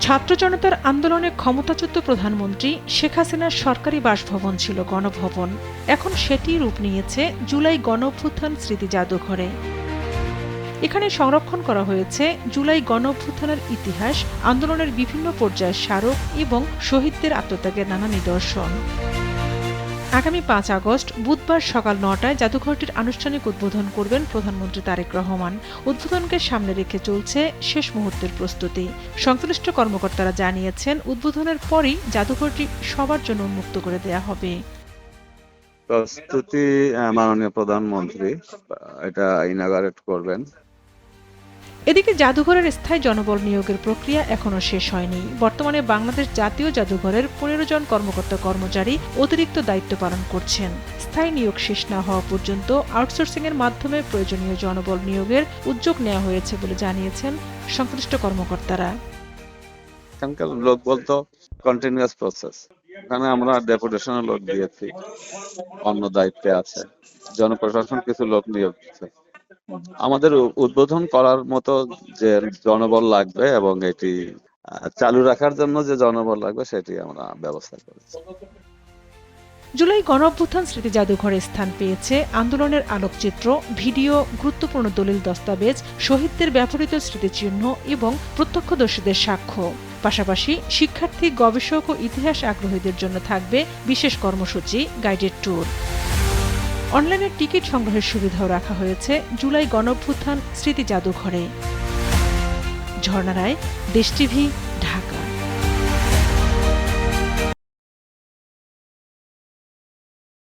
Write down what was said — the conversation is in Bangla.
ছাত্র জনতার আন্দোলনে ক্ষমতাচ্যুত প্রধানমন্ত্রী শেখ হাসিনার সরকারি বাসভবন ছিল গণভবন। এখন সেটি রূপ নিয়েছে জুলাই গণঅভ্যুত্থান স্মৃতি জাদুঘরে। এখানে সংরক্ষণ করা হয়েছে জুলাই গণঅভ্যুত্থানের ইতিহাস, আন্দোলনের বিভিন্ন পর্যায়ের স্মারক এবং শহীদদের আত্মত্যাগের নানা নিদর্শন। আগামী ৫ আগস্ট বুধবার সকাল ৯টায় জাদুঘরটির আনুষ্ঠানিক উদ্বোধন করবেন প্রধানমন্ত্রী তারেক রহমান। উদ্বোধনকে সামনে রেখে চলছে শেষ মুহূর্তের প্রস্তুতি। সংশ্লিষ্ট কর্মকর্তারা জানিয়েছেন, উদ্বোধনের পরই জাদুঘরটি সবার জন্য উন্মুক্ত করে দেয়া হবে। প্রস্তুতি মাননীয় প্রধানমন্ত্রী এটা ইনাগরেট করবেন। এদিকে জাদুঘরের স্থায়ী জনবল নিয়োগের প্রক্রিয়া এখনো শেষ হয়নি। বর্তমানে বাংলাদেশ জাতীয় জাদুঘরের ১৫ জন কর্মকর্তা কর্মচারী অতিরিক্ত দায়িত্ব পালন করছেন। স্থায়ী নিয়োগ শেষ না হওয়া পর্যন্ত আউটসোর্সিংয়ের মাধ্যমে প্রয়োজনীয় জনবল নিয়োগের উদ্যোগ নেওয়া হয়েছে বলে জানিয়েছেন সংশ্লিষ্ট কর্মকর্তারা। এখানকার লোক বলতো কন্টিনিউয়াস প্রসেস। এখানে আমরা ডেপুটেশনের লোক দিয়েছি, অন্য দায়িত্বে আছে, জনপ্রশাসন কিছু লোক নিয়োগ দিচ্ছে। আমাদের উদ্বোধন করার মতো যে জনবল লাগবে এবং এটি চালু রাখার জন্য যে জনবল লাগবে সেটি আমরা ব্যবস্থা করেছি। জুলাই গণঅভ্যুত্থান স্মৃতি জাদুঘরে স্থান পেয়েছে আন্দোলনের আলোকচিত্র, ভিডিও, গুরুত্বপূর্ণ দলিল দস্তাবেজ, শহীদদের ব্যবহৃত স্মৃতিচিহ্ন এবং প্রত্যক্ষদর্শীদের সাক্ষ্য। পাশাপাশি শিক্ষার্থী, গবেষক ও ইতিহাস আগ্রহীদের জন্য থাকবে বিশেষ কর্মসূচি, গাইডেড ট্যুর। অনলাইনে টিকিট সংগ্রহের সুবিধাও রাখা হয়েছে জুলাই গণঅভ্যুত্থান স্মৃতি জাদুঘরে। ঝর্ণা রায়, দেশ টিভি,